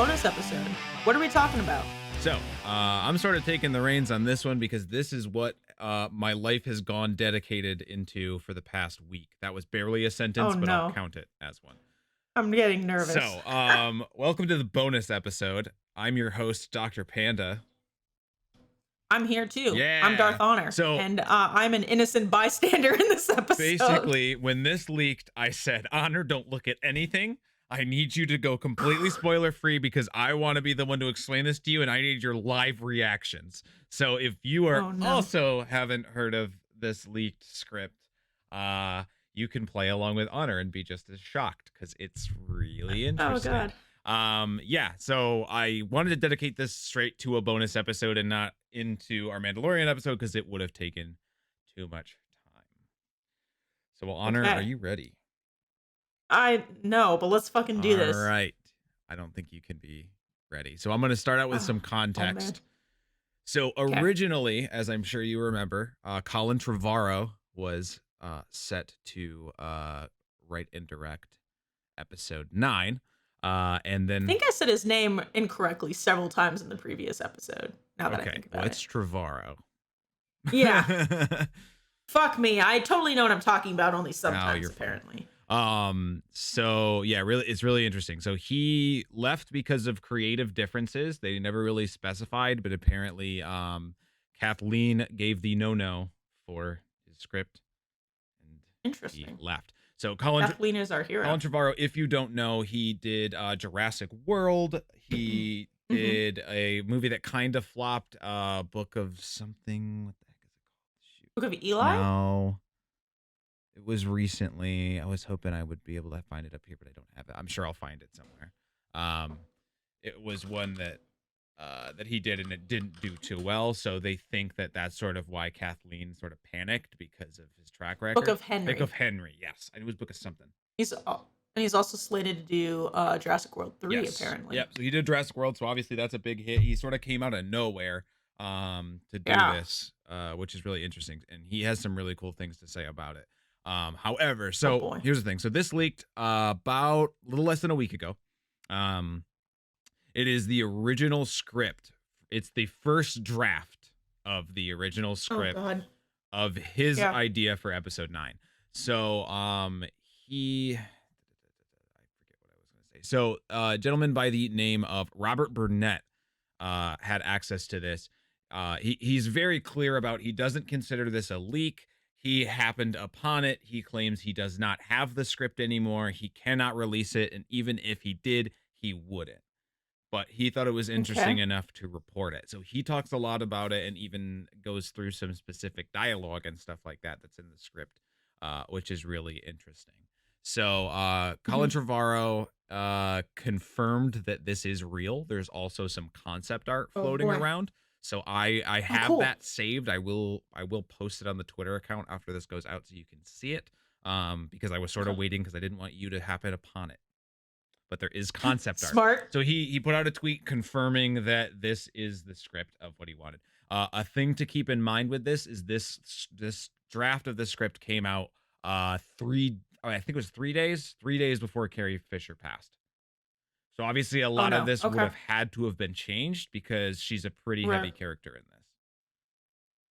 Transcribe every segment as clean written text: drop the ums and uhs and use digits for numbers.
bonus episode. What are we talking about? So, I'm sort of taking the reins on this one because this is what my life has gone dedicated into for the past week. That was barely a sentence, Oh, but I'll no. count it as one. I'm getting nervous. So, welcome to the bonus episode. I'm your host, Dr. Panda. I'm here too. Yeah. I'm Darth Honor. So- and I'm an innocent bystander in this episode. Basically, when this leaked, I said, Honor, don't look at anything. I need you to go completely spoiler free because I want to be the one to explain this to you and I need your live reactions. So if you are also haven't heard of this leaked script, you can play along with Honor and be just as shocked because it's really interesting. Oh God. Yeah, so I wanted to dedicate this straight to a bonus episode and not into our Mandalorian episode because it would have taken too much time. So Honor, are you ready? I know, but let's fucking do this. All right. I don't think you can be ready. So I'm going to start out with some context. So originally, as I'm sure you remember, Colin Trevorrow was set to write and direct episode 9. And then I think I said his name incorrectly several times in the previous episode. Now that I think about it's Trevorrow. Yeah. Fuck me. I totally know what I'm talking about, only sometimes, apparently. So yeah, really, it's really interesting. So he left because of creative differences. They never really specified, but apparently, Kathleen gave the no for his script, and interesting. He left. So Kathleen is our hero. Colin Trevorrow, if you don't know, he did Jurassic World. He did a movie that kind of flopped, Book of something. What the heck is it called? Shoot. Book of Eli? No. It was recently. I was hoping I would be able to find it up here, but I don't have it. I'm sure I'll find it somewhere. It was one that that he did, and it didn't do too well. So they think that that's sort of why Kathleen sort of panicked because of his track record. Book of Henry. Book of Henry, yes. And it was Book of something. He's also slated to do Jurassic World 3, apparently. Yep. So he did Jurassic World, so obviously that's a big hit. He sort of came out of nowhere to do this, which is really interesting, and he has some really cool things to say about it. However, so here's the thing. So this leaked about a little less than a week ago. It is the original script. It's the first draft of the original script of his idea for episode 9. So I forget what I was going to say. So a gentleman by the name of Robert Burnett had access to this. He's very clear about he doesn't consider this a leak. He happened upon it. He claims he does not have the script anymore. He cannot release it. And even if he did, he wouldn't. But he thought it was interesting enough to report it. So he talks a lot about it and even goes through some specific dialogue and stuff like that that's in the script, which is really interesting. So Colin Trevorrow confirmed that this is real. There's also some concept art floating around. So I have that saved. I will post it on the Twitter account after this goes out so you can see it. Because I was sort of waiting because I didn't want you to happen upon it. But there is concept art. Smart. So he put out a tweet confirming that this is the script of what he wanted. A thing to keep in mind with this is this draft of the script came out I think it was 3 days before Carrie Fisher passed. So obviously a lot of this would have had to have been changed because she's a pretty heavy character in this.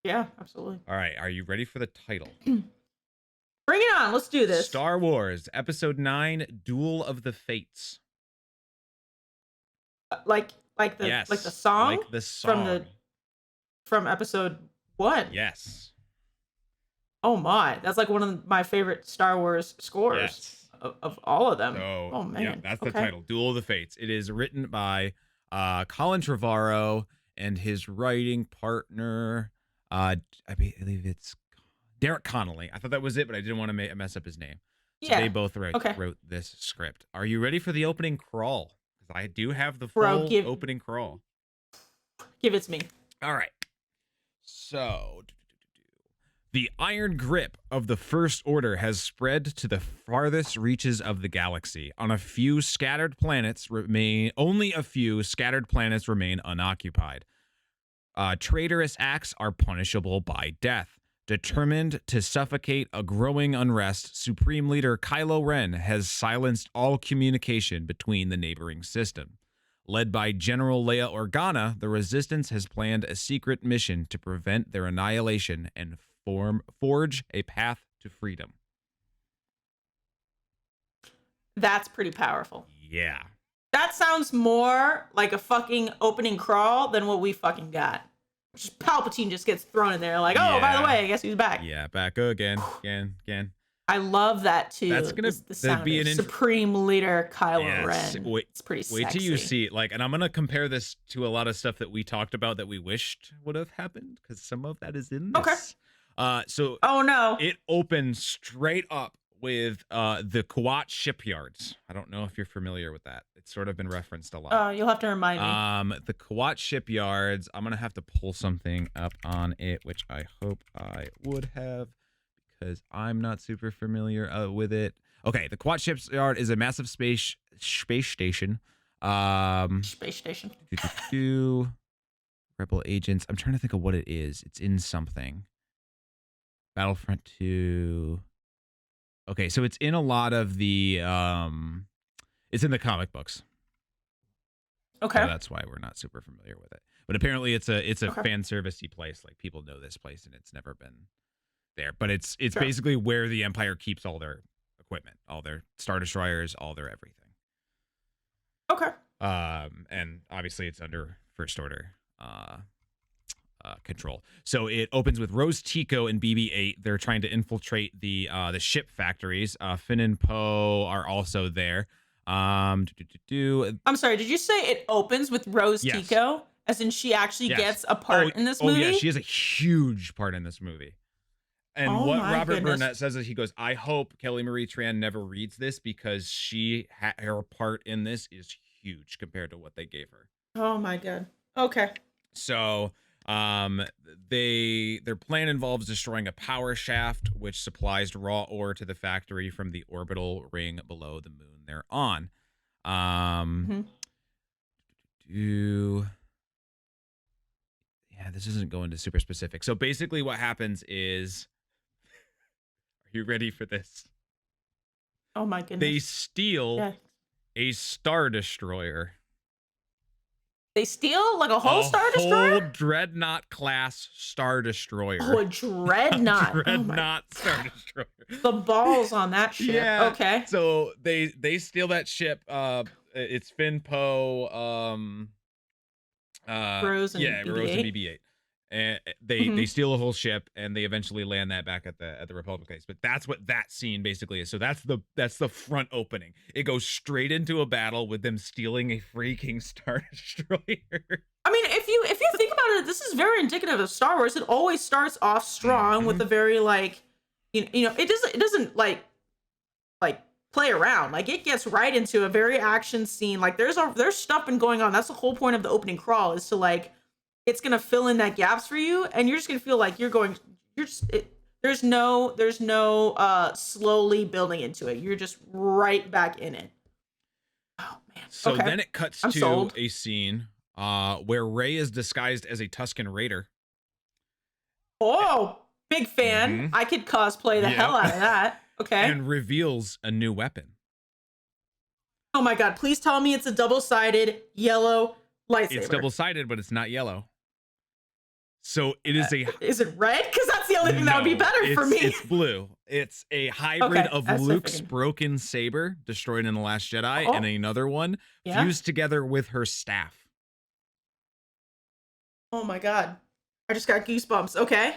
Yeah, absolutely. All right, are you ready for the title? Bring it on. Let's do this. Star Wars Episode 9, Duel of the Fates. Like the song? Like the song. From episode 1. Yes. Oh my, that's like one of my favorite Star Wars scores of all of them. Oh man. Yeah, that's the title, Duel of the Fates. It is written by Colin Trevorrow and his writing partner, I believe it's Derek Connolly. I thought that was it, but I didn't want to mess up his name. So they both wrote this script. Are you ready for the opening crawl? Because I do have the full opening crawl. Give it to me. All right. So, the iron grip of the First Order has spread to the farthest reaches of the galaxy. Only a few scattered planets remain unoccupied. Traitorous acts are punishable by death. Determined to suffocate a growing unrest, Supreme Leader Kylo Ren has silenced all communication between the neighboring system. Led by General Leia Organa, the Resistance has planned a secret mission to prevent their annihilation and forge a path to freedom. That's pretty powerful. Yeah. That sounds more like a fucking opening crawl than what we fucking got. Just Palpatine just gets thrown in there like, oh, by the way, I guess he's back. Yeah, back again. I love that too. That's gonna the sound be of Supreme Leader Kylo Ren. It's pretty sexy. Wait till you see it. Like, and I'm gonna compare this to a lot of stuff that we talked about that we wished would have happened, because some of that is in this. Okay. So oh no, it opens straight up with the Kuat shipyards. I don't know if you're familiar with that. It's sort of been referenced a lot. You'll have to remind me. The Kuat shipyards. I'm gonna have to pull something up on it, which I hope I would have, because I'm not super familiar with it. Okay, the Kuat shipyard is a massive space station. Space station. Rebel agents. I'm trying to think of what it is. It's in something. Battlefront 2. Okay, so it's in a lot of the it's in the comic books. Okay. So that's why we're not super familiar with it. But apparently it's a fan servicey place. Like, people know this place and it's never been there. But it's basically where the Empire keeps all their equipment, all their Star Destroyers, all their everything. Okay. And obviously it's under First Order control. So it opens with Rose Tico and BB-8. They're trying to infiltrate the ship factories. Finn and Poe are also there. I'm sorry, did you say it opens with Rose Tico? As in she actually gets a part in this movie? Oh yeah, she has a huge part in this movie. And what Robert Burnett says is, he goes, I hope Kelly Marie Tran never reads this, because her part in this is huge compared to what they gave her. Oh my god. Okay. So their plan involves destroying a power shaft which supplies raw ore to the factory from the orbital ring below the moon they're on. This isn't going to super specific. So basically what happens is, are you ready for this? Oh my goodness. They steal a Star Destroyer. They steal like a whole Star Destroyer? A whole Dreadnought class Star Destroyer. Oh, a Dreadnought. Dreadnought Star Destroyer. The balls on that ship. Yeah. Okay. So they steal that ship. It's Finn, Poe, Rose and BB-8. Rose and BB-8. And they steal a whole ship, and they eventually land that back at the Republic base. But that's what that scene basically is. So that's the front opening. It goes straight into a battle with them stealing a freaking Star Destroyer. I mean, if you think about it, this is very indicative of Star Wars. It always starts off strong with a very it doesn't like play around. Like, it gets right into a very action scene. Like, there's stuff been going on. That's the whole point of the opening crawl, is to it's gonna fill in that gaps for you, and you're just gonna feel like there's no slowly building into it. You're just right back in it. Oh man. So then it cuts to a scene where Rey is disguised as a Tusken Raider. Oh, big fan. I could cosplay the hell out of that. Okay. And reveals a new weapon. Oh my god, please tell me it's a double-sided yellow lightsaber. It's double-sided, but it's not yellow. So it is is it red? Because that's the only thing that would be better for me. It's blue. It's a hybrid of Luke's broken saber, destroyed in The Last Jedi, and another one fused together with her staff. Oh my god. I just got goosebumps. Okay.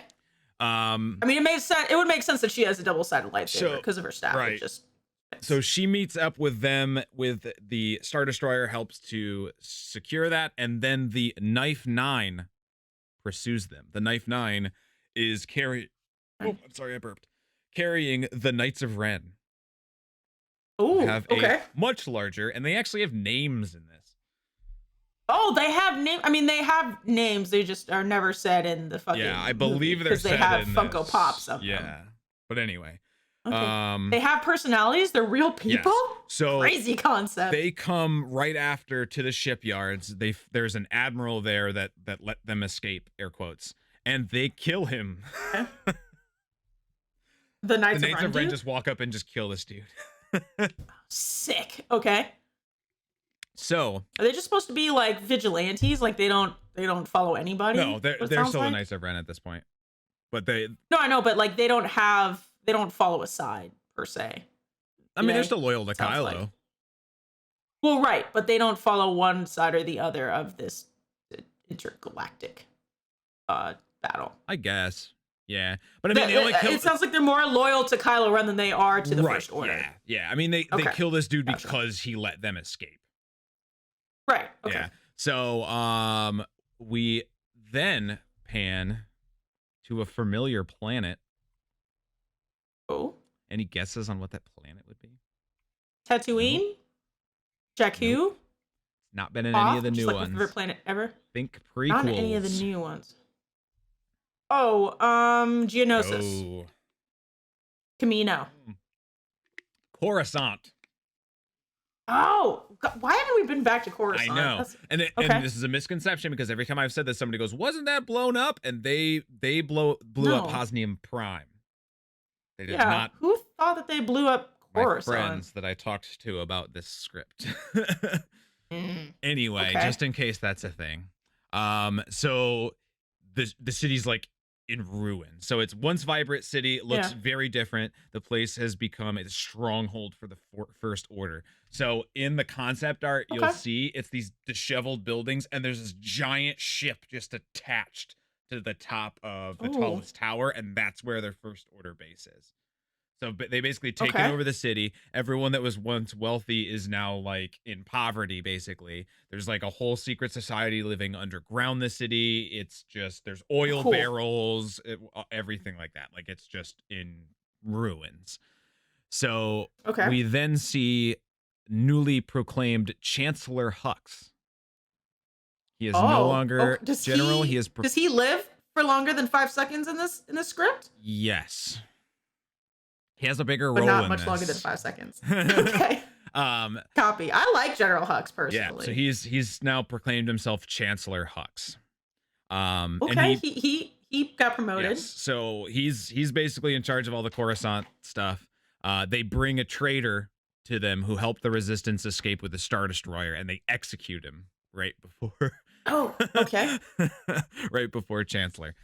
I mean, it makes sense. It would make sense that she has a double-sided lightsaber because of her staff. Right. So she meets up with them, with the Star Destroyer, helps to secure that, and then the Knife 9 pursues them. The Knife 9 is carrying the Knights of Ren. Oh, have a much larger, and they actually have names in this. Oh, they have names. I mean, they have names. They just are never said in the fucking. Yeah, I believe they're said in because they have Funko Pops of them. Yeah, but anyway. Okay. They have personalities. They're real people. Yes. So crazy concept. They come right after to the shipyards. There's an admiral there that let them escape, air quotes, and they kill him. The Knights of Ren just walk up and just kill this dude. Sick. Okay. So are they just supposed to be like vigilantes? Like they don't follow anybody? no, they're still the Knights of Ren at this point. But they No, I know, but like they don't follow a side per se. I mean, they're still loyal to Kylo. Like. Well, right, but they don't follow one side or the other of this intergalactic battle. I guess. Yeah. But I mean, they only kill... It sounds like they're more loyal to Kylo Ren than they are to the First Order. Yeah. Yeah. I mean, they kill this dude because he let them escape. Right. Okay. Yeah. So, we then pan to a familiar planet. Oh. Any guesses on what that planet would be? Tatooine? Nope. Jakku? Nope. Not been in any of the new ones. My favorite planet ever. Think prequels. Not in any of the new ones. Oh, Geonosis. Oh. Camino. Coruscant. Oh, God, why haven't we been back to Coruscant? I know. And this is a misconception because every time I've said this, somebody goes, wasn't that blown up? And they blew up Hosnium Prime. They did not. Who thought that they blew up Coruscant? My friends that I talked to about this script. Anyway, just in case that's a thing. So the city's like in ruin. So it's once vibrant city. It looks very different. The place has become a stronghold for the First Order. So in the concept art, you'll see it's these disheveled buildings, and there's this giant ship just attached to the top of the tallest tower, and that's where their First Order base is. So they basically taken over the city. Everyone that was once wealthy is now like in poverty, basically. There's like a whole secret society living underground the city. It's just, there's oil barrels, everything like that. Like it's just in ruins. So we then see newly proclaimed Chancellor Hux. He is no longer general. Does he live for longer than 5 seconds in this script? Yes. He has a bigger role, but not much longer than 5 seconds. Okay. Copy. I like General Hux personally. Yeah. So he's now proclaimed himself Chancellor Hux. And he got promoted. Yes. So he's basically in charge of all the Coruscant stuff. They bring a traitor to them who helped the Resistance escape with the Star Destroyer, and they execute him right before. Oh, okay. Right before Chancellor.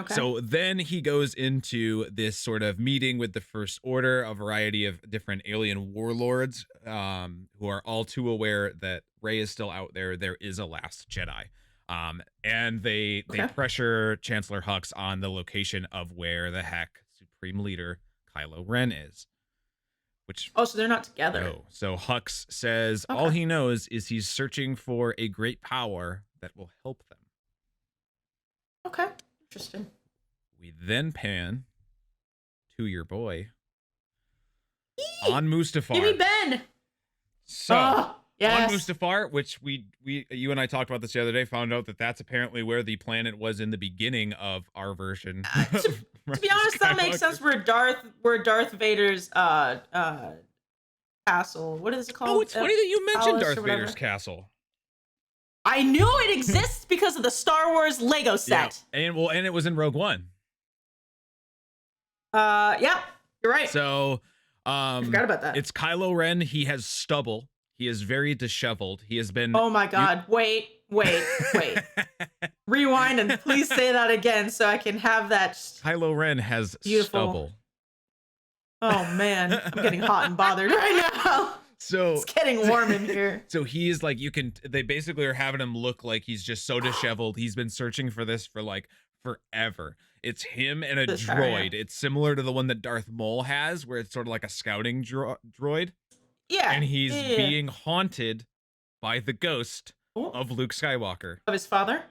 So then he goes into this sort of meeting with the First Order, a variety of different alien warlords who are all too aware that Rey is still out there. There is a last Jedi. And they pressure Chancellor Hux on the location of where the heck Supreme Leader Kylo Ren is. So they're not together. No. So Hux says all he knows is he's searching for a great power that will help them. Okay. Interesting. We then pan to your boy on Mustafar. Give me Ben. So on Mustafar, which you and I talked about this the other day, found out that that's apparently where the planet was in the beginning of our version. To be honest, that makes sense. Where Darth Vader's castle. What is it called? Oh, it's funny that you mentioned Darth Vader's castle. I knew it exists because of the Star Wars Lego set. Yeah. And it was in Rogue One. Yeah, you're right. So, I forgot about that. It's Kylo Ren. He has stubble. He is very disheveled. He has been. Oh my God! Wait. Rewind and please say that again so I can have that. Kylo Ren has stubble. Oh man, I'm getting hot and bothered right now. So it's getting warm in here. So he's like, they basically are having him look like he's just so disheveled. He's been searching for this for like forever. It's him and a droid. It's similar to the one that Darth Maul has, where it's sort of like a scouting droid. Yeah. And he's being haunted by the ghost of Luke Skywalker. Of his father?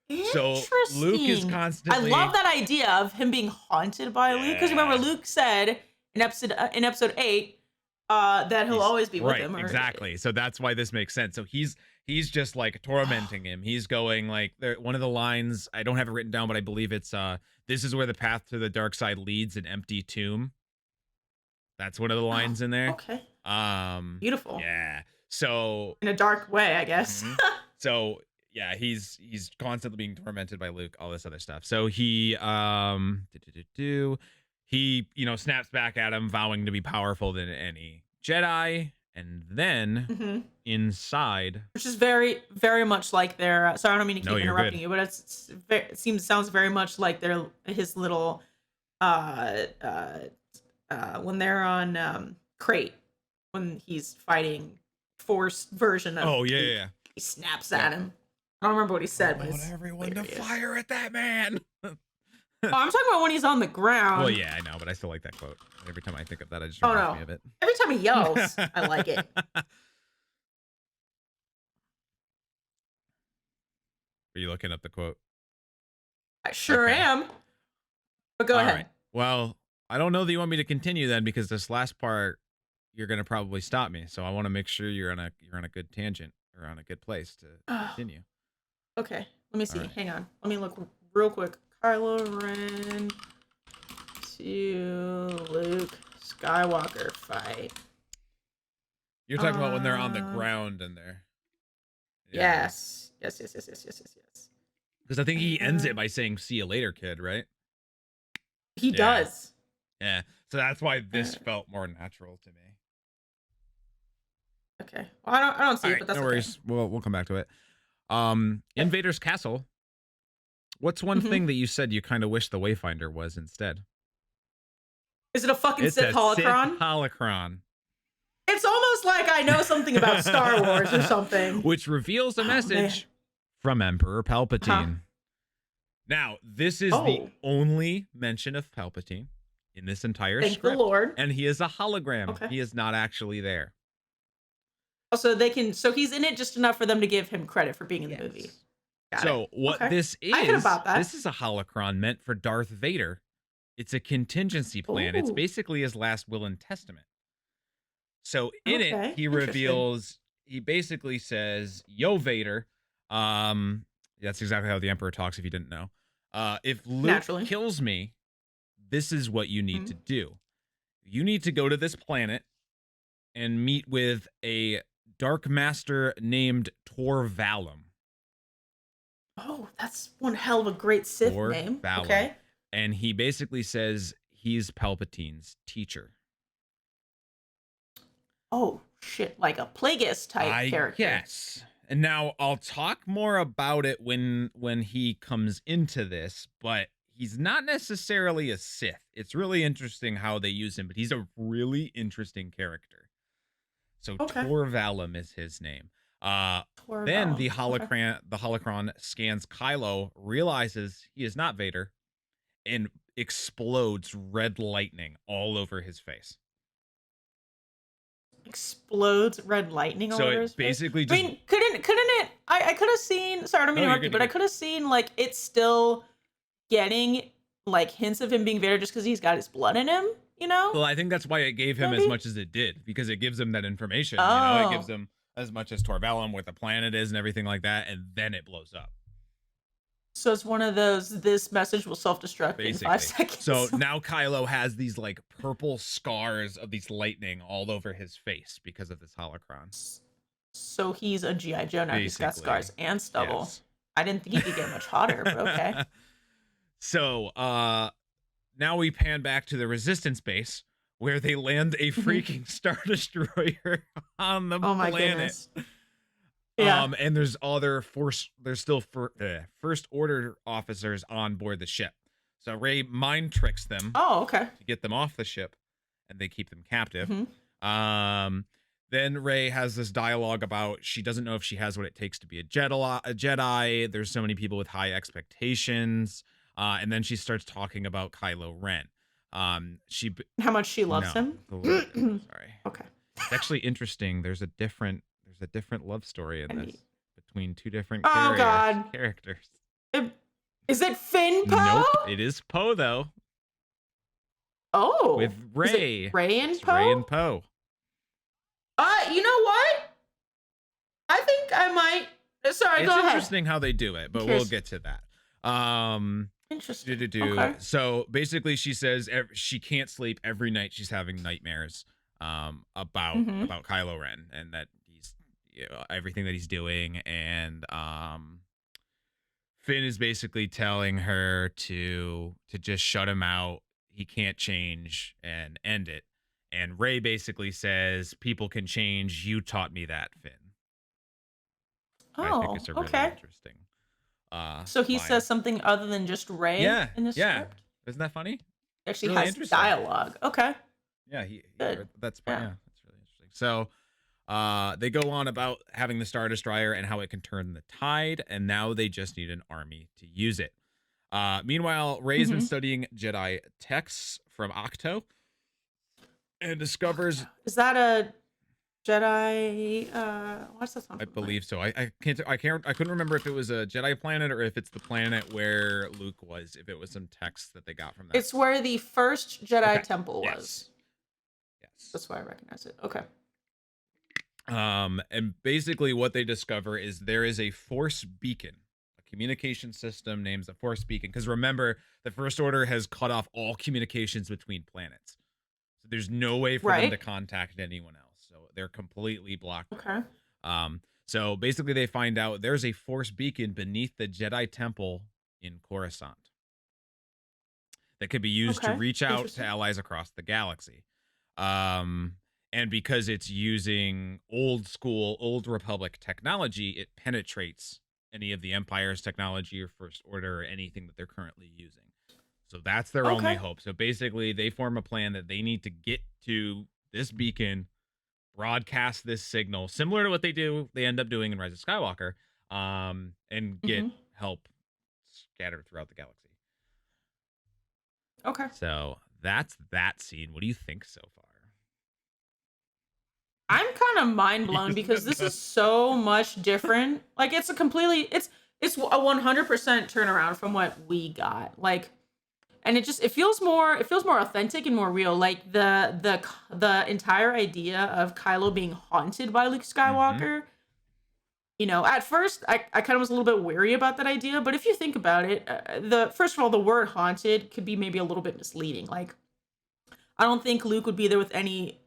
Interesting. So Luke is constantly. I love that idea of him being haunted by Luke, because remember Luke said in episode 8 that he'll always be with him. Exactly. So that's why this makes sense. So he's just like tormenting him. He's going like, one of the lines, I don't have it written down, but I believe it's this is where the path to the dark side leads, an empty tomb. That's one of the lines in there. Okay. Beautiful. Yeah. So in a dark way, I guess. So yeah, he's constantly being tormented by Luke, all this other stuff. So he he snaps back at him, vowing to be powerful than any Jedi, and then inside, which is very, very much like their. Sorry, I don't mean to keep interrupting you, but it sounds very much like their his little when they're on Crate, when he's fighting Force version of. Oh yeah. He snaps at him. I don't remember what he said, but it's everyone to fire at that man. Oh, I'm talking about when he's on the ground. Well, yeah, I know, but I still like that quote. Every time I think of that, I just reminds me of it. Every time he yells, I like it. Are you looking up the quote? I sure am. But go ahead. Right. Well, I don't know that you want me to continue then, because this last part you're gonna probably stop me. So I want to make sure you're on a good tangent or on a good place to continue. Okay. Let me see. Right. Hang on. Let me look real quick. Kylo Ren to Luke Skywalker fight. You're talking about when they're on the ground and they're. Yeah. Yes. Because I think he ends it by saying "See you later, kid." Right? He does. Yeah. So that's why this felt more natural to me. Okay. Well, I don't see it, but that's no worries. Okay. We'll come back to it. In Vader's castle. What's one thing that you said you kind of wish the Wayfinder was instead? Is it a fucking Sith holocron? Sith holocron. It's almost like I know something about Star Wars or something. Which reveals a message from Emperor Palpatine. Now, this is the only mention of Palpatine in this entire script. Thank the Lord. And he is a hologram. Okay. He is not actually there. Oh, so he's in it just enough for them to give him credit for being in the movie. So what this is, this is a holocron meant for Darth Vader. It's a contingency plan. It's basically his last will and testament. So in it, he reveals, he basically says, "Yo, Vader." That's exactly how the Emperor talks, if you didn't know. If Luke kills me, this is what you need to do. You need to go to this planet and meet with a Dark Master named Tor Valum. Oh, that's one hell of a great Sith name. Valum. Okay. And he basically says he's Palpatine's teacher. Oh, shit. Like a Plagueis type character. Yes. And now I'll talk more about it when he comes into this, but he's not necessarily a Sith. It's really interesting how they use him, but he's a really interesting character. So Tor Valum is his name. Then the holocron scans Kylo, realizes he is not Vader, and explodes red lightning all over his face. Explodes red lightning all over his face? So it basically just... I mean, couldn't it... I could have seen... Sorry, I don't mean to interrupt you, but I could have seen, like, it's still getting, like, hints of him being Vader just because he's got his blood in him, you know? Well, I think that's why it gave him as much as it did, because it gives him that information. You know, it gives him as much as Tor Valum, what the planet is and everything like that, and then it blows up. So it's one of those, this message will self-destruct in 5 seconds. So now Kylo has these like purple scars of these lightning all over his face because of this holocron. So he's a G.I. Joe now. He's got scars and stubble. Yes. I didn't think he could get much hotter, but okay. So now we pan back to the Resistance base, where they land a freaking Star Destroyer on the planet. Goodness. Yeah. And there's still First Order officers on board the ship. So Rey mind tricks them. Oh, okay. To get them off the ship, and they keep them captive. Then Rey has this dialogue about she doesn't know if she has what it takes to be a Jedi. There's so many people with high expectations. And then she starts talking about Kylo Ren. How much she loves him. Sorry. Okay. It's actually interesting. There's a different love story in this between two different characters. Is it Finn Poe? Nope. It is Poe though. Oh. With Rey. Rey and Poe? Rey and Poe. You know what? I think I might. Sorry, go ahead. It's interesting how they do it, but we'll get to that. Interesting. Okay. So basically, she says she can't sleep every night. She's having nightmares about Kylo Ren and that he's everything that he's doing, and Finn is basically telling her to just shut him out. He can't change and end it. And Rey basically says, "People can change. You taught me that, Finn." I think it's a really interesting. So he says something other than just Rey in this script? Isn't that funny? Actually really has dialogue. Okay. Yeah, that's really interesting. So they go on about having the Star Destroyer and how it can turn the tide, and now they just need an army to use it. Meanwhile, Rey's been studying Jedi texts from Octo and discovers... Is that a Jedi what's that? I believe so. I couldn't remember if it was a Jedi planet or if it's the planet where Luke was, if it was some text that they got from that. It's where the first Jedi temple was. Yes. That's why I recognize it. Okay. And basically what they discover is there is a Force beacon, a communication system named the Force beacon, because remember, the First Order has cut off all communications between planets. So there's no way for them to contact anyone else. So they're completely blocked. Okay. So basically they find out there's a Force beacon beneath the Jedi Temple in Coruscant that could be used to reach out to allies across the galaxy. And because it's using old school, old Republic technology, it penetrates any of the Empire's technology or First Order or anything that they're currently using. So that's their only hope. So basically they form a plan that they need to get to this beacon, broadcast this signal, similar to what they end up doing in Rise of Skywalker, and get help scattered throughout the galaxy. Okay. So that's that scene. What do you think so far? I'm kind of mind blown because this is so much different. Like it's a 100% turnaround from what we got. Like, and it feels more authentic and more real. Like the entire idea of Kylo being haunted by Luke Skywalker. You know, at first I kind of was a little bit wary about that idea, but if you think about it, first of all, the word haunted could be maybe a little bit misleading. Like, I don't think Luke would be there with any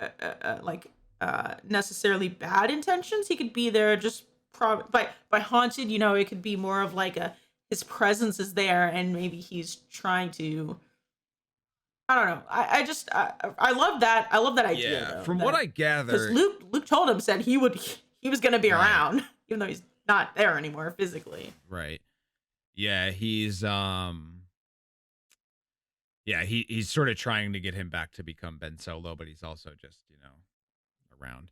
necessarily bad intentions. He could be there just by haunted, you know, it could be more of like his presence is there and maybe he's trying to, I don't know. I love that. I love that idea. Yeah, from what I gather, because Luke told him, said he was going to be around, even though he's not there anymore physically. Right. Yeah, he's he's sort of trying to get him back to become Ben Solo, but he's also just, you know, around.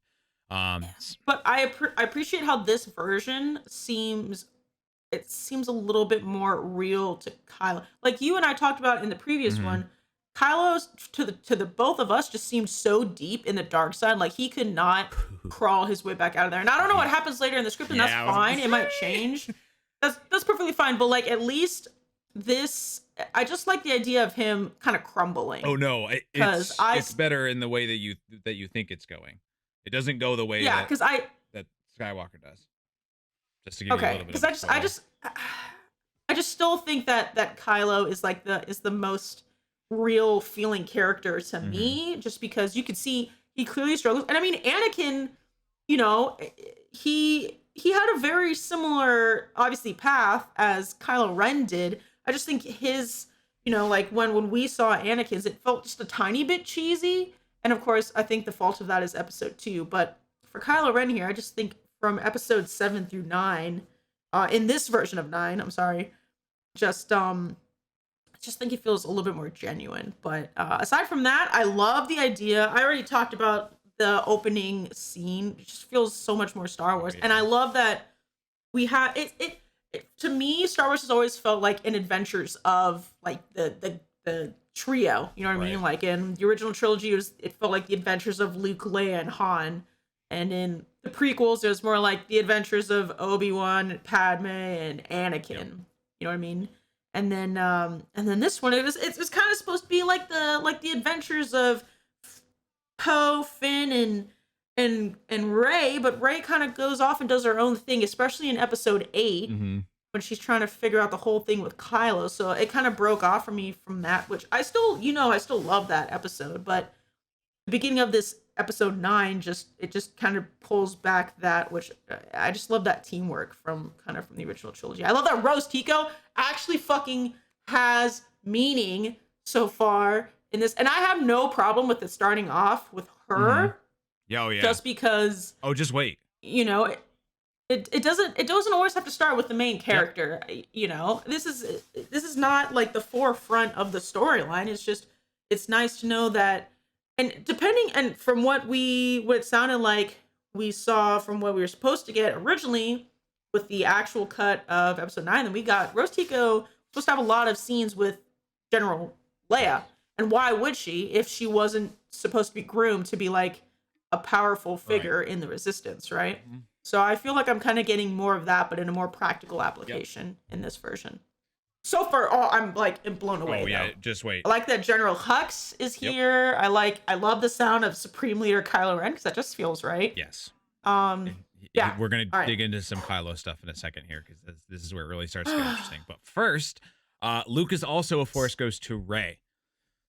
But I appreciate how this version seems a little bit more real to Kylo. Like you and I talked about in the previous one, Kylo's to the both of us just seemed so deep in the dark side. Like he could not crawl his way back out of there. And I don't know what happens later in the script, and that's fine. It might change. That's perfectly fine. But like at least this, I just like the idea of him kind of crumbling. Oh no, it's better in the way that you think it's going. It doesn't go the way that Skywalker does. Just to give you a little bit. Because I just still think that Kylo is like the most real feeling character to me, just because you could see he clearly struggles. And I mean, Anakin, you know, he had a very similar, obviously, path as Kylo Ren did. I just think his, you know, like when we saw Anakin's, it felt just a tiny bit cheesy. And of course, I think the fault of that is episode 2. But for Kylo Ren here, I just think from episode 7 through 9, in this version of 9, I'm sorry, I just think he feels a little bit more genuine. But aside from that, I love the idea. I already talked about the opening scene. It just feels so much more Star Wars. And I love that we have it. To me, Star Wars has always felt like an adventures of like the trio. You know what I mean? Like in the original trilogy, it felt like the adventures of Luke, Leia, and Han. And in the prequels, it was more like the adventures of Obi-Wan, Padme, and Anakin. Yep. You know what I mean? And then this one, it's kind of supposed to be like the adventures of Poe, Finn, and Rey, but Rey kind of goes off and does her own thing, especially in episode 8 when she's trying to figure out the whole thing with Kylo. So it kind of broke off for me from that, which I still love that episode, but the beginning of this episode 9 just kind of pulls back that, which I just love that teamwork from the original trilogy. I love that Rose Tico actually fucking has meaning so far in this, and I have no problem with it starting off with her. Yeah, oh yeah. Just because. Oh, just wait. You know, it doesn't always have to start with the main character. Yep. You know, this is not like the forefront of the storyline. It's nice to know that, and from what it sounded like we saw from what we were supposed to get originally with the actual cut of episode 9, then we got Rose Tico supposed to have a lot of scenes with General Leia. And why would she if she wasn't supposed to be groomed to be like a powerful figure in the Resistance, right? Mm-hmm. So I feel like I'm kind of getting more of that, but in a more practical application in this version. So far, I'm like blown away. Oh yeah, though. just wait. I like that General Hux is here. I love the sound of Supreme Leader Kylo Ren because that just feels right. Yes. Yeah. We're gonna dig into some Kylo stuff in a second here because this is where it really starts to get interesting. But first, Luke is also a Force ghost to Rey.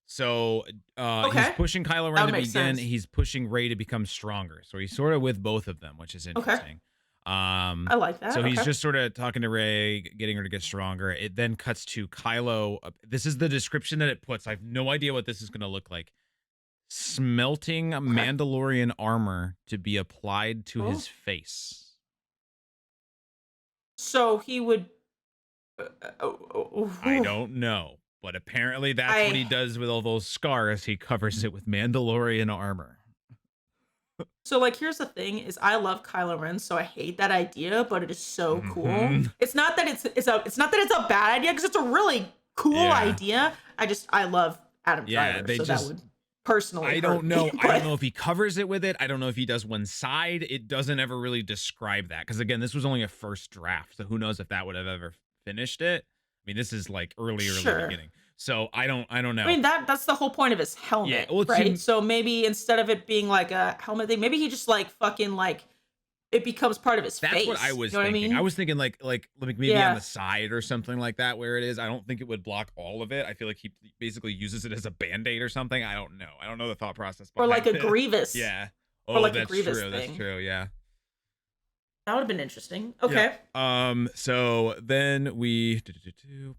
So he's pushing Kylo Ren to begin. Sense. He's pushing Rey to become stronger. So he's sort of with both of them, which is interesting. I like that. So he's just sort of talking to Rey, getting her to get stronger. It then cuts to Kylo. This is the description that it puts. I have no idea what this is going to look like. Smelting Mandalorian armor to be applied to his face. So he would. I don't know. But apparently that's what he does with all those scars. He covers it with Mandalorian armor. So, like, here's the thing: is I love Kylo Ren, so I hate that idea, but it is so cool. It's not that it's a bad idea because it's a really cool idea. I love Adam Driver, so that would personally. I don't know. I don't know if he covers it with it. I don't know if he does one side. It doesn't ever really describe that because again, this was only a first draft, so who knows if that would have ever finished it. I mean, this is like early beginning. So I don't know. I mean, that's the whole point of his helmet, right? So maybe instead of it being like a helmet thing, maybe he just like fucking like it becomes part of his face. That's what I was thinking. I mean? I was thinking like maybe on the side or something like that where it is. I don't think it would block all of it. I feel like he basically uses it as a Band-Aid or something. I don't know. I don't know the thought process behind or like a it. Grievous. Yeah. Or like a Grievous thing. That's true. Yeah. That would have been interesting. Okay. Yeah. So then we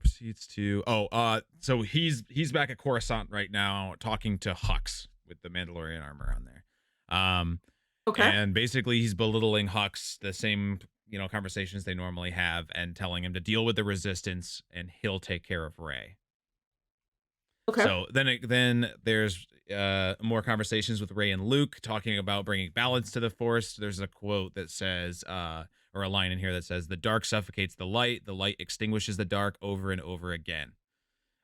proceeds to so he's back at Coruscant right now talking to Hux with the Mandalorian armor on there. And basically he's belittling Hux, the same conversations they normally have, and telling him to deal with the Resistance and he'll take care of Rey. Okay. So then there's more conversations with Rey and Luke talking about bringing balance to the Force. There's a quote that says, or a line in here that says, "The dark suffocates the light extinguishes the dark over and over again."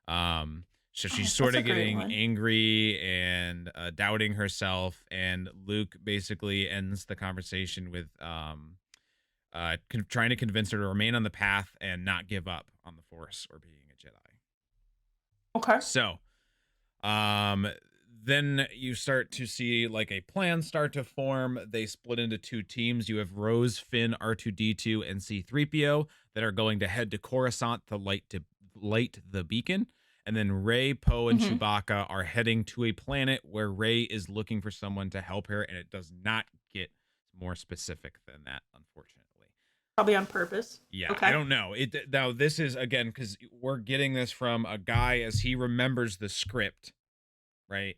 So she's sort of getting angry and doubting herself, and Luke basically ends the conversation with trying to convince her to remain on the path and not give up on the Force or being a Jedi. Okay. So, then you start to see like a plan start to form. They split into two teams. You have Rose, Finn, R2-D2, and C-3PO that are going to head to Coruscant to light the beacon. And then Rey, Poe, and Chewbacca are heading to a planet where Rey is looking for someone to help her, and it does not get more specific than that, unfortunately. Probably on purpose. Yeah, okay. I don't know. Now, this is, again, because we're getting this from a guy as he remembers the script, right?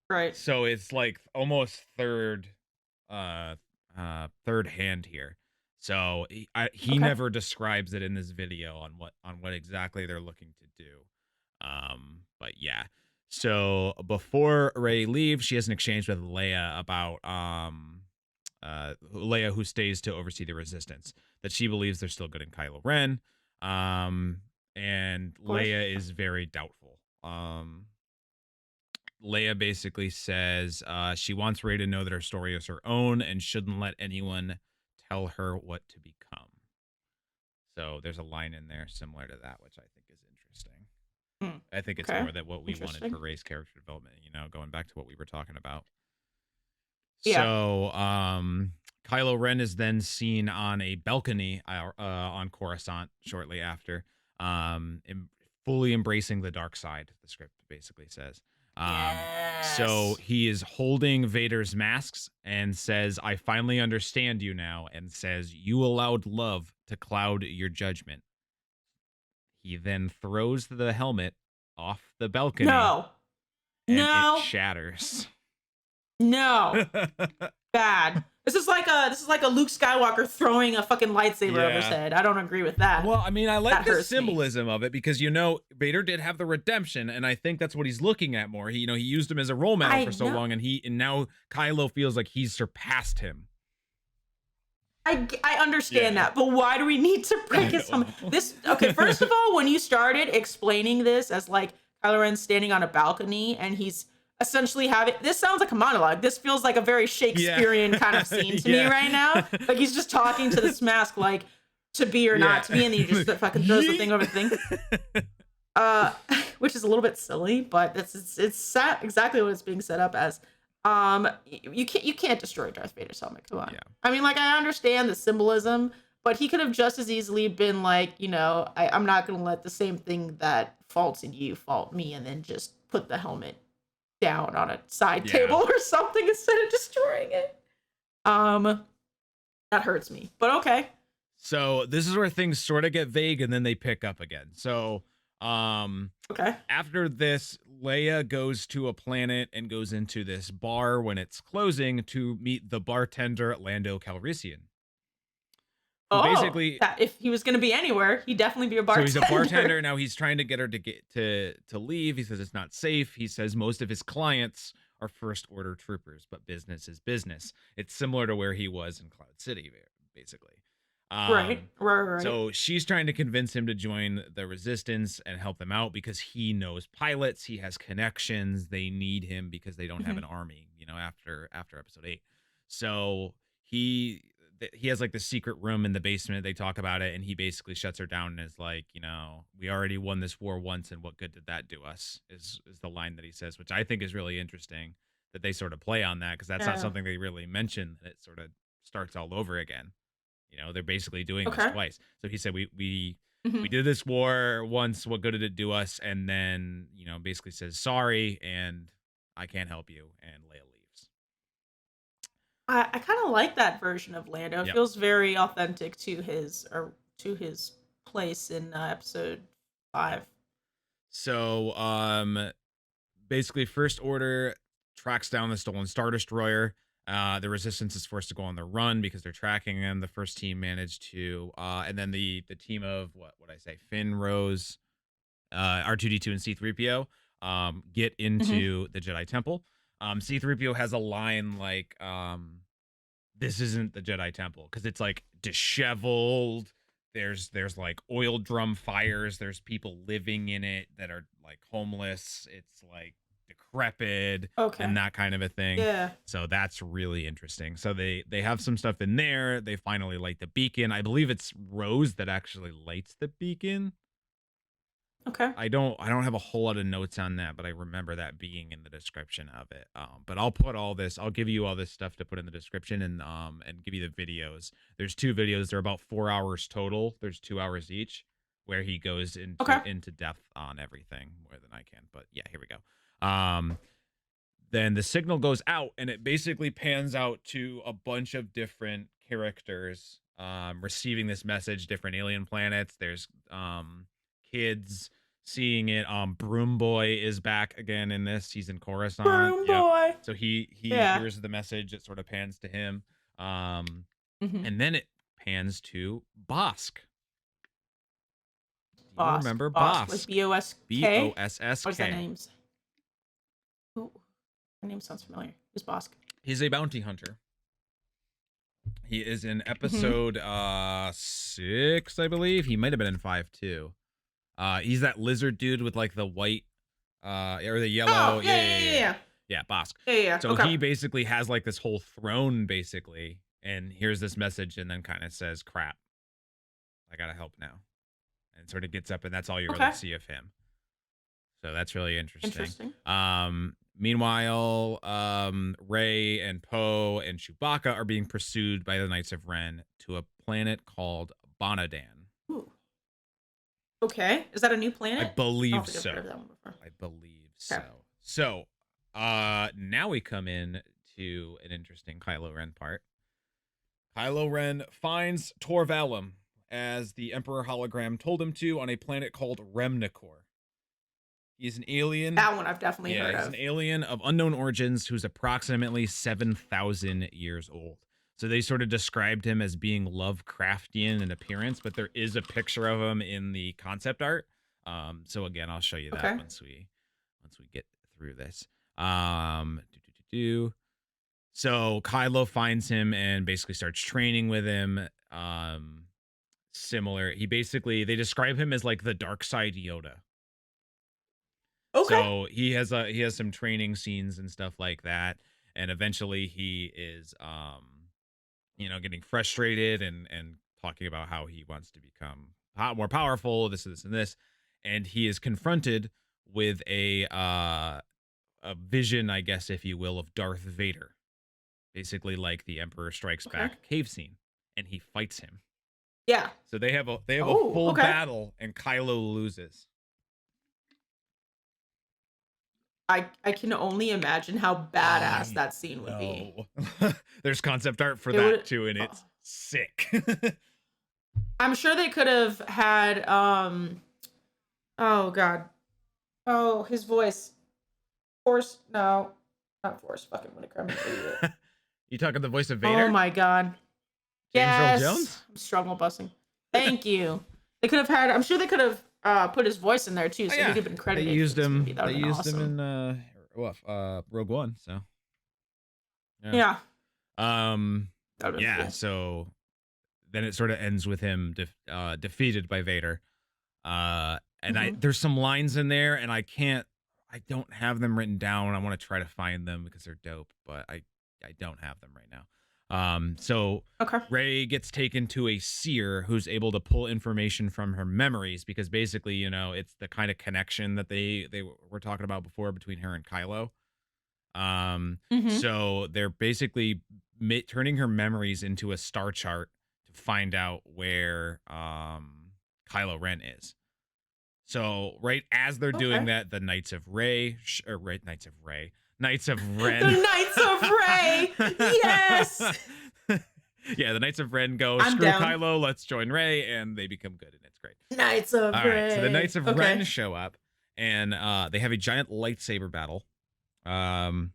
Right. So it's like almost third hand here. So he never describes it in this video on what exactly they're looking to do. But yeah. So before Rey leaves, she has an exchange with Leia about Leia, who stays to oversee the Resistance, that she believes they're still good in Kylo Ren. And Leia is very doubtful. Leia basically says she wants Rey to know that her story is her own and shouldn't let anyone tell her what to become. So there's a line in there similar to that, which I think is interesting. I think it's more that what we wanted for Rey's character development, going back to what we were talking about. Yeah. So Kylo Ren is then seen on a balcony on Coruscant shortly after, fully embracing the dark side, the script basically says. So he is holding Vader's masks and says, "I finally understand you now," and says, "You allowed love to cloud your judgment." He then throws the helmet off the balcony. No. and it No. shatters. No. Bad. This is like a Luke Skywalker throwing a fucking lightsaber over his head. I don't agree with that. Well, I mean, I like the symbolism me. of it because Vader did have the redemption, and I think that's what he's looking at more. He used him as a role model for so long, and now Kylo feels like he's surpassed him. I understand that, but why do we need to break it? Okay, first of all, when you started explaining this as like Kylo Ren standing on a balcony and he's essentially this sounds like a monologue. This feels like a very Shakespearean kind of scene to me right now. Like he's just talking to this mask like to be or not to be, and then he just fucking throws the thing over the thing. Which is a little bit silly, but it's exactly what it's being set up as. You can't destroy Darth Vader's helmet. Come on. Yeah. I mean, like, I understand the symbolism, but he could have just as easily been like, I'm not going to let the same thing that faults in you fault me, and then just put the helmet down on a side table or something instead of destroying it. That hurts me, but okay. So this is where things sort of get vague and then they pick up again. So, okay. After this, Leia goes to a planet and goes into this bar when it's closing to meet the bartender Lando Calrissian. Basically, if he was going to be anywhere, he'd definitely be a bartender. So he's a bartender. Now he's trying to get her to leave. He says it's not safe. He says most of his clients are first order troopers, but business is business. It's similar to where he was in Cloud City, basically. Right. So she's trying to convince him to join the resistance and help them out because he knows pilots. He has connections. They need him because they don't have an army, after episode 8. So he has like the secret room in the basement. They talk about it, and he basically shuts her down and is like, we already won this war once, and what good did that do us? Is the line that he says, which I think is really interesting that they sort of play on that because that's not something they really mention. That it sort of starts all over again. They're basically doing this twice. So he said, we did this war once. What good did it do us? And then, basically says sorry, and I can't help you. And Leia leaves. I kind of like that version of Lando. It feels very authentic to his place in episode 5. So, basically, First Order tracks down the stolen Star Destroyer. The Resistance is forced to go on the run because they're tracking him. The first team managed to, and then the team of what would I say, Finn, Rose, R2D2, and C-3PO get into the Jedi Temple. C-3PO has a line like, "This isn't the Jedi Temple," because it's like disheveled. There's like oil drum fires. There's people living in it that are like homeless. It's like decrepit and that kind of a thing. Yeah. So that's really interesting. So they have some stuff in there. They finally light the beacon. I believe it's Rose that actually lights the beacon. Okay. I don't have a whole lot of notes on that, but I remember that being in the description of it. But I'll give you all this stuff to put in the description and give you the videos. There's 2 videos. They're about 4 hours total. There's 2 hours each where he goes into depth on everything more than I can. But yeah, here we go. Then the signal goes out and it basically pans out to a bunch of different characters receiving this message, different alien planets. There's kids seeing it. Broom Boy is back again in this. He's in Coruscant. Broom Boy. So he hears the message. It sort of pans to him. And then it pans to Bosk. Do you remember Bosk? Like B-O-S-K? B-O-S-S-K. What's that name? Ooh, that name sounds familiar. Who's Bosk? He's a bounty hunter. He is in episode 6, I believe. He might have been in 5 too. He's that lizard dude with like the white or the yellow. Oh, yeah. Yeah, Bosk. Yeah. So he basically has like this whole throne basically, and here's this message and then kind of says, crap, I gotta help now. And sort of gets up and that's all you really see of him. So that's really interesting. Meanwhile, Rey and Poe and Chewbacca are being pursued by the Knights of Ren to a planet called Bonadan. Ooh. Okay. Is that a new planet? I believe so. I believe so. So, now we come in to an interesting Kylo Ren part. Kylo Ren finds Tor Valum, as the Emperor hologram told him to, on a planet called Remnicor. He's an alien. That one I've definitely heard he's of. an alien of unknown origins who's approximately 7,000 years old. So they sort of described him as being Lovecraftian in appearance, but there is a picture of him in the concept art. So again, I'll show you that once we get through this. So Kylo finds him and basically starts training with him. Similar, they describe him as like the dark side Yoda. Okay. So he has some training scenes and stuff like that, and eventually he is getting frustrated and talking about how he wants to become more powerful, this and this, and he is confronted with a vision, I guess, if you will, of Darth Vader, basically like the Emperor Strikes Back cave scene, and he fights him. Yeah. So they have a full battle, and Kylo loses. I can only imagine how badass that scene would be. There's concept art for that too, and it's sick. I'm sure they could have had oh god. Oh, his voice. Force, no. Not Force, fucking when it comes to it. You talking the voice of Vader? Oh my god. James yes. Earl Jones? I'm struggle busting. Thank you. They could have had, I'm sure they could have put his voice in there too, so he could have been credited. They used him. They used awesome. him in Rogue One. So yeah. Cool. So then it sort of ends with him defeated by Vader. And there's some lines in there, and I don't have them written down. I want to try to find them because they're dope, but I don't have them right now. So Rey gets taken to a seer who's able to pull information from her memories, because basically, it's the kind of connection that they were talking about before between her and Kylo. So they're basically turning her memories into a star chart to find out where Kylo Ren is. So right as they're doing that, the Knights of Ren. The Knights of Rey. Yes. Yeah, the Knights of Ren go, screw down. Kylo, let's join Rey, and they become good, and it's great. Knights of Rey. Right, so the Knights of Ren show up, and they have a giant lightsaber battle. And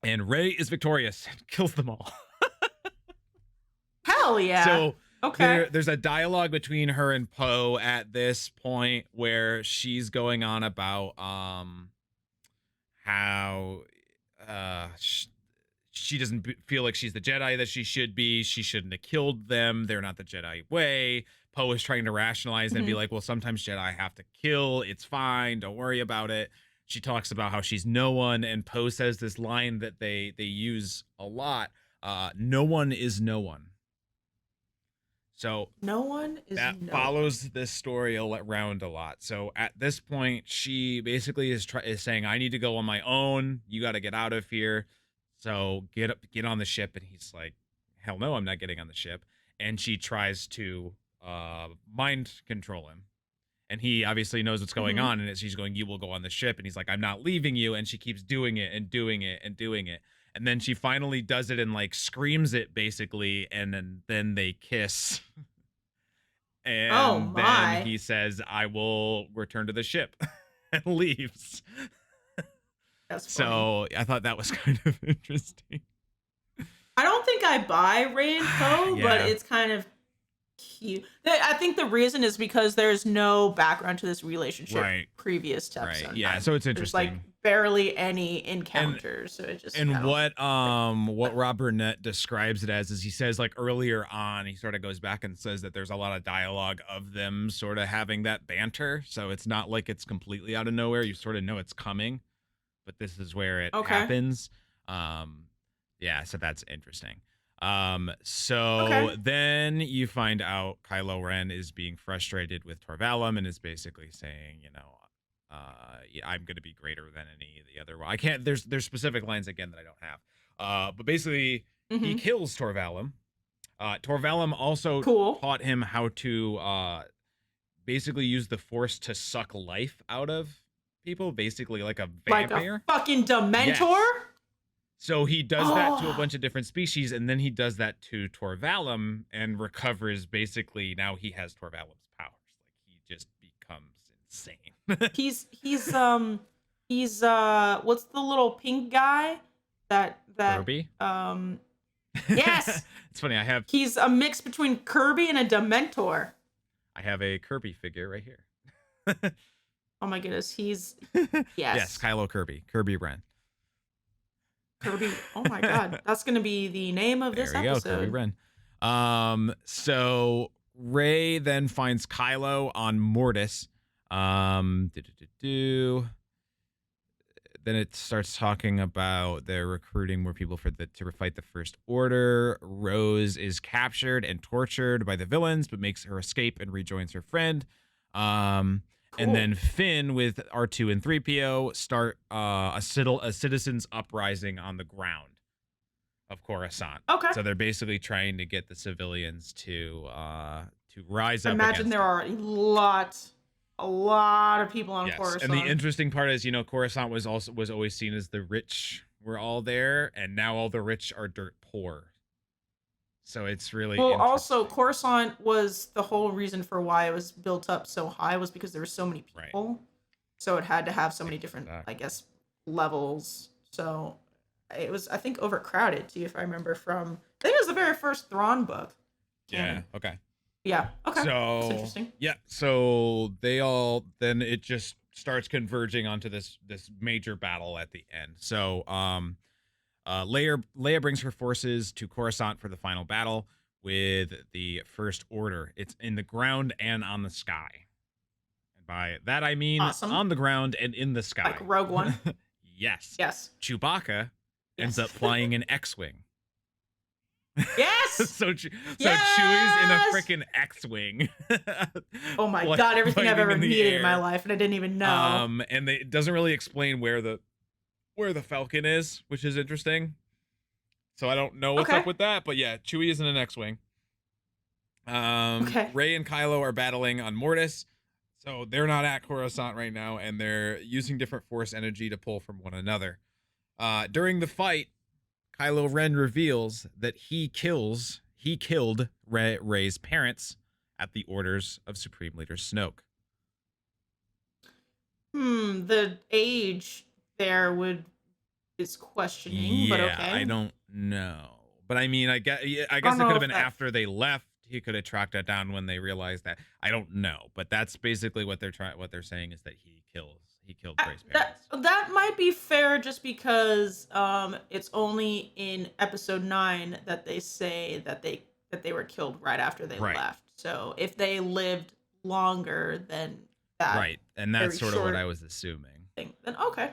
Rey is victorious and kills them all. Hell yeah. So there's a dialogue between her and Poe at this point where she's going on about how she doesn't feel like she's the Jedi that she should be. She shouldn't have killed them. They're not the Jedi way. Poe is trying to rationalize and be like, well, sometimes Jedi have to kill. It's fine. Don't worry about it. She talks about how she's no one, and Poe says this line that they use a lot. No one is no one. So no one is that follows this story around a lot. So at this point, she basically is saying, I need to go on my own. You got to get out of here. So get on the ship. And he's like, hell no, I'm not getting on the ship. And she tries to mind control him. And he obviously knows what's going on. And she's going, you will go on the ship. And he's like, I'm not leaving you. And she keeps doing it and doing it and doing it. And then she finally does it and like screams it basically. And then they kiss. And then he says, I will return to the ship and leaves. That's funny. So I thought that was kind of interesting. I don't think I buy Rey and Poe, but it's kind of cute. I think the reason is because there's no background to this relationship previous to episode 9. Yeah, so it's interesting. There's like barely any encounters, so it just what Rob Burnett describes it as is he says like earlier on he sort of goes back and says that there's a lot of dialogue of them sort of having that banter, so it's not like it's completely out of nowhere. You sort of know it's coming, but this is where it happens. So that's interesting. Then you find out Kylo Ren is being frustrated with Torvallum and is basically saying, I'm going to be greater than any of the other. I can't. There's specific lines again that I don't have. But basically, he kills Torvallum. Torvallum also taught him how to basically use the Force to suck life out of people, basically like a vampire, like a fucking Dementor. Yes. So he does that to a bunch of different species, and then he does that to Torvallum and recovers. Basically, now he has Torvallum's powers. Like he just becomes insane. He's what's the little pink guy that Kirby. Yes. It's funny. He's a mix between Kirby and a Dementor. I have a Kirby figure right here. Oh my goodness, he's yes, Kylo Kirby Ren. Kirby. Oh my god, that's gonna be the name of this episode. There we go, Kirby Ren. So Rey then finds Kylo on Mortis. Then it starts talking about they're recruiting more people to fight the First Order. Rose is captured and tortured by the villains, but makes her escape and rejoins her friend. Cool. And then Finn with R2 and 3PO start a citizens uprising on the ground of Coruscant. Okay. So they're basically trying to get the civilians to rise up. Imagine there are a lot of people on Coruscant. And the interesting part is, Coruscant was always seen as the rich were all there, and now all the rich are dirt poor. So it's really also Coruscant was the whole reason for why it was built up so high was because there were so many people. Right. So it had to have so many different, I guess, levels. So it was, I think, overcrowded too, if I remember from. I think it was the very first Thrawn book. Yeah. Okay. Yeah. Okay. So that's interesting. Yeah. So then it just starts converging onto this major battle at the end. So Leia brings her forces to Coruscant for the final battle with the First Order. It's in the ground and on the sky. And by that I mean on the ground and in the sky. Like Rogue One. Yes. Yes. Chewbacca ends up flying an X-wing. Yes. So Chewie's in a freaking X-wing. Oh my god! Everything I've ever needed in my life, and I didn't even know. And it doesn't really explain where the Falcon is, which is interesting. So I don't know what's up with that, but yeah, Chewie is in an X-wing. Rey and Kylo are battling on Mortis, so they're not at Coruscant right now, and they're using different Force energy to pull from one another. During the fight, Kylo Ren reveals that he killed Rey's parents at the orders of Supreme Leader Snoke. The age there is questioning, but okay. I don't know. But I mean, I guess it could have been after they left. He could have tracked that down when they realized that. I don't know, but that's basically what they're saying is that he killed Rey's parents. That might be fair, just because it's only in episode 9 that they say that they were killed right after they left. So if they lived longer than that, right, and that's sort of what I was assuming. Then okay,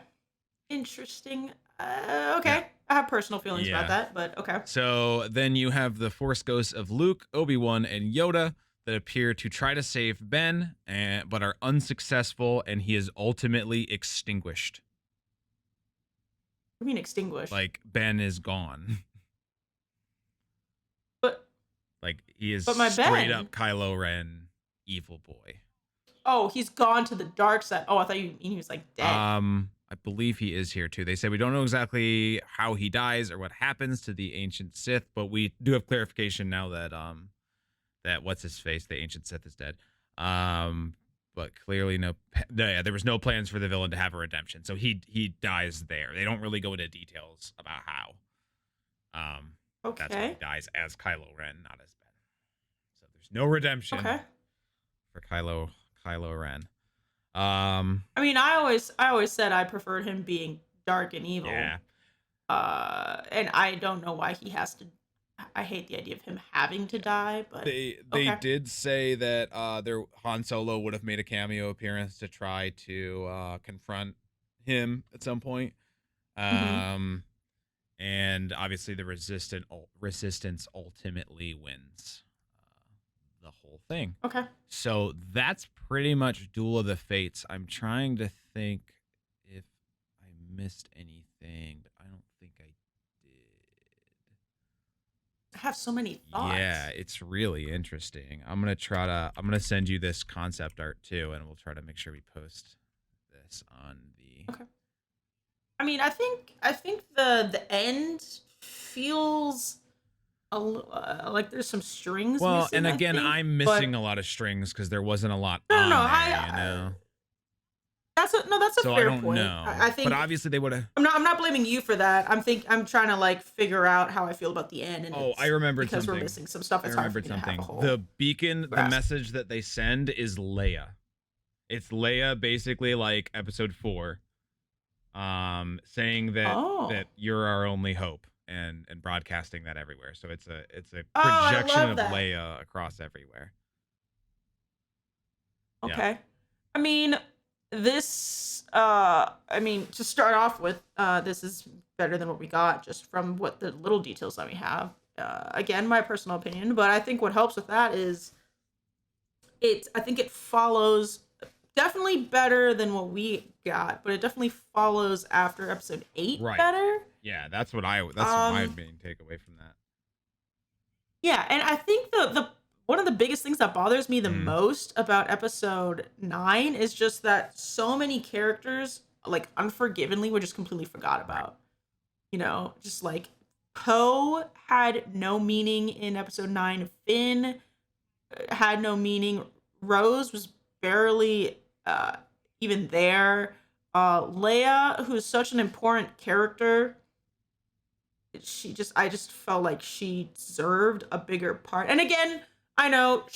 interesting. Okay, I have personal feelings about that, but okay. So then you have the Force ghosts of Luke, Obi-Wan, and Yoda that appear to try to save Ben, but are unsuccessful, and he is ultimately extinguished. What do you mean extinguished? Like Ben is gone. But like he is straight up Kylo Ren, evil boy. Oh, he's gone to the dark side. Oh, I thought you mean he was like dead. I believe he is here too. They say we don't know exactly how he dies or what happens to the ancient Sith, but we do have clarification now that that what's his face, the ancient Sith, is dead. But clearly there was no plans for the villain to have a redemption, so he dies there. They don't really go into details about how. Okay. That's why he dies as Kylo Ren, not as Ben. So there's no redemption for Kylo Ren. I mean, I always said I preferred him being dark and evil. Yeah. And I don't know why he has to. I hate the idea of him having to die, but they did say that their Han Solo would have made a cameo appearance to try to confront him at some point. And obviously the resistance ultimately wins the whole thing. Okay. So that's pretty much Duel of the Fates. I'm trying to think if I missed anything, but I don't think I I have so many thoughts. Yeah, it's really interesting. I'm gonna send you this concept art too, and we'll try to make sure we post this on the. Okay. I mean, I think the end feels like there's some strings Well, missing, and I again, think, I'm but missing a lot of strings because there wasn't a lot no, no, no, on there, you know. that's a So I fair don't point. know, I but think obviously they would have. I'm not blaming you for that. I'm trying to like figure out how I feel about the end, and Oh, I it's remembered because we're something. missing some stuff. I It's hard for remembered me to have a something. whole The beacon, the grasp. message that they send is Leia. It's Leia, basically like Episode 4, saying that Oh, you're our only hope, and broadcasting that everywhere. So it's a oh, I projection love of that. Leia across everywhere. Yeah. Okay. I mean, I mean, to start off with, this is better than what we got just from what the little details that we have. Again, my personal opinion, but I think what helps with that is I think it follows definitely better than what we got, but it definitely follows after episode 8 Right. better. Yeah, that's my Um, main takeaway from that. yeah, and I think the one of the biggest things that bothers me the Mhm. most about episode 9 is just that so many characters, like unforgivingly, were just completely forgot Right. about. You know, just like Poe had no meaning in episode 9. Finn had no meaning. Rose was barely even there. Leia, who is such an important character, I just felt like she deserved a bigger part. And again, I know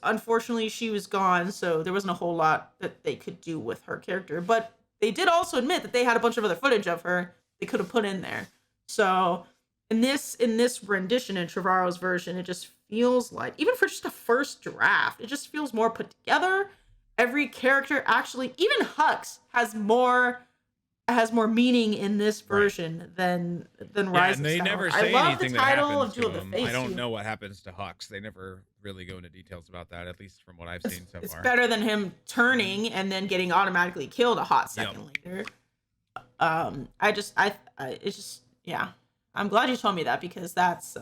unfortunately she was gone, so there wasn't a whole lot that they could do with her character, but they did also admit that they had a bunch of other footage of her they could have put in there. So in this rendition, in Trevorrow's version, it just feels like, even for just a first draft, it just feels more put together. Every character, actually, even Hux has more meaning in this Right. version than Yeah, Rise and of they Skywalker. never I say love the anything that title happens of to Duel of the him. I Fates don't too. know what happens to Hux. They never really go into details about that, at least from what I've seen so It's far. better than him turning and then getting automatically killed a hot Yep. second later. It's just, yeah. I'm glad you told me that, because that's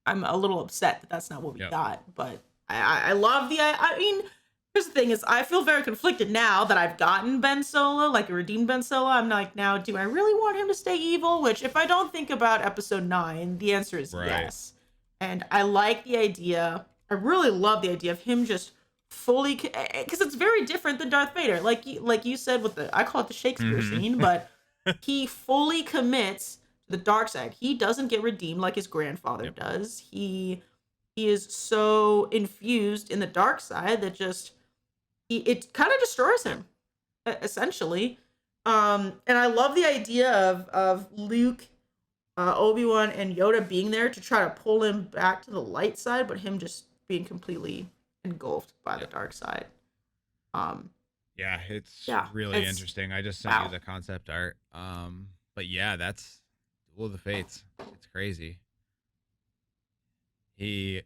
I'm a little upset that that's not what we Yep. got. But I love I mean, here's the thing is, I feel very conflicted now that I've gotten Ben Solo, like a redeemed Ben Solo. I'm like, now, do I really want him to stay evil? Which, if I don't think about episode 9, the answer is Right. yes. And I like the idea. I really love the idea of him just fully, because it's very different than Darth Vader. Like you said with I call it the Shakespeare Mhm. scene, but he fully commits to the dark side. He doesn't get redeemed like his grandfather Yep. does. He is so infused in the dark side that just it kind of destroys him, essentially. And I love the idea of Luke, Obi-Wan, and Yoda being there to try to pull him back to the light side, but him just being completely engulfed by the dark side. Yeah, it's Yeah, really interesting. I just sent wow. you the concept art. But yeah, that's Duel of the Fates. It's crazy.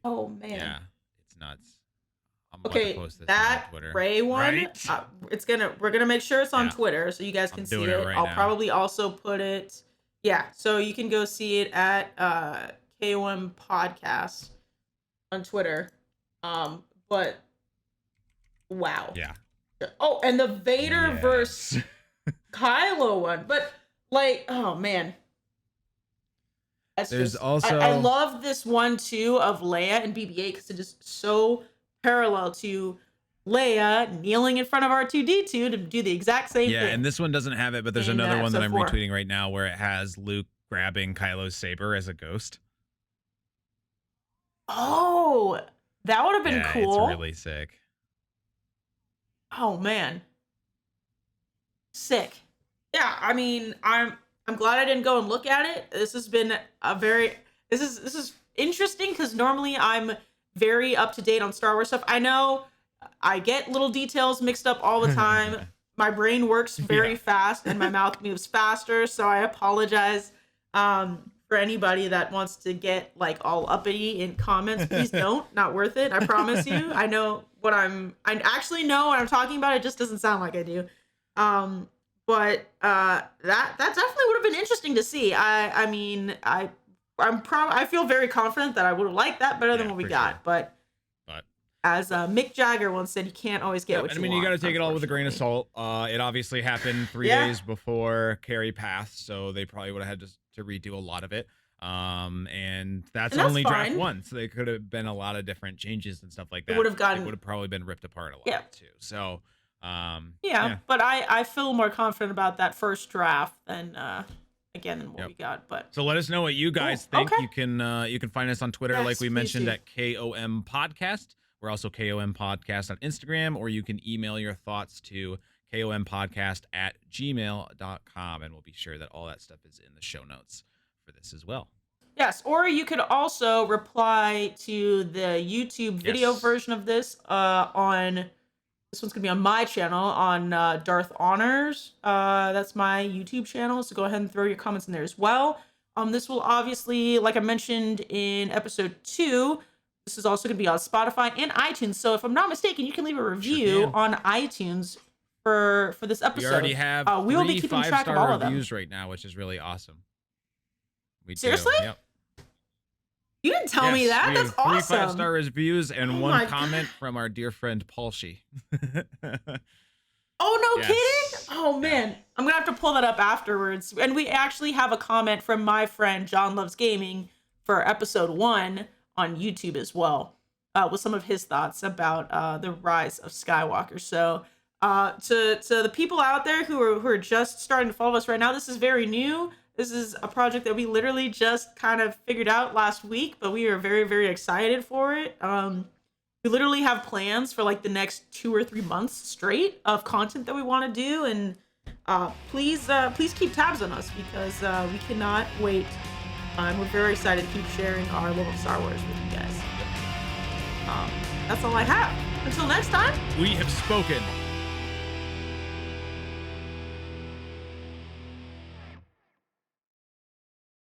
Oh man. Yeah, it's nuts. I'm about to Okay, post this that on Twitter. Ray one, Right? we're gonna make sure it's on Yeah. Twitter so you guys can I'm see doing it. it right I'll now. probably also put it, yeah, so you can go see it at KOM Podcast on Twitter. But wow. Yeah. Oh, and the Vader Yes. versus Kylo one, but like, oh man. There's also I love this one too of Leia and BB-8 because it is so parallel to Leia kneeling in front of R2D2 to do the exact same thing. Yeah, and this one doesn't have it, but there's in, another one that I'm episode 4. retweeting right now where it has Luke grabbing Kylo's saber as a ghost. Oh, that would have been cool. It's really sick. Oh man, sick. Yeah, I mean, I'm glad I didn't go and look at it. This has been this is interesting because normally I'm very up to date on Star Wars stuff. I know I get little details mixed up all the time. My brain works very fast and my mouth moves faster, so I apologize for anybody that wants to get like all uppity in comments. Please don't. Not worth it. I promise you. I actually know what I'm talking about. It just doesn't sound like I do. But that definitely would have been interesting to see. I mean, I feel very confident that I would have liked that better than what we got. Sure. But as Mick Jagger once said, you can't always get what you want. I mean, you got to take it all with a grain of salt. It obviously happened 3 days before Carrie passed, so they probably would have had to redo a lot of it. And that's And only draft fine. 1, so there could have been a lot of different changes and stuff like that. It would have probably been ripped apart a lot too. So yeah, but I feel more confident about that first draft than than what we got. But so let us know what you guys think. Okay. You can find us on Twitter, like we mentioned, do. at KOM Podcast. We're also KOM Podcast on Instagram, or you can email your thoughts to kompodcast@gmail.com, and we'll be sure that all that stuff is in the show notes for this as well. Yes, or you could also reply to the YouTube video version of this on. This one's gonna be on my channel on Darth Honor's. That's my YouTube channel, so go ahead and throw your comments in there as well. This will obviously, like I mentioned in episode 2, this is also gonna be on Spotify and iTunes. So if I'm not mistaken, you can leave a review on iTunes for this episode. We already have we will be keeping track of all of them. reviews right now, which is really awesome. Seriously? Yep. You didn't tell me that. That's awesome. 3 5-star reviews and 1 comment from our dear friend Palshi. Oh, no kidding? Oh, man. I'm going to have to pull that up afterwards. And we actually have a comment from my friend John Loves Gaming for episode 1 on YouTube as well, with some of his thoughts about the Rise of Skywalker. So to the people out there who are just starting to follow us right now, this is very new. This is a project that we literally just kind of figured out last week, but we are very, very excited for it. We literally have plans for like the next 2 or 3 months straight of content that we want to do, and please keep tabs on us because we cannot wait. And we're very excited to keep sharing our love of Star Wars with you guys. That's all I have. Until next time, we have spoken.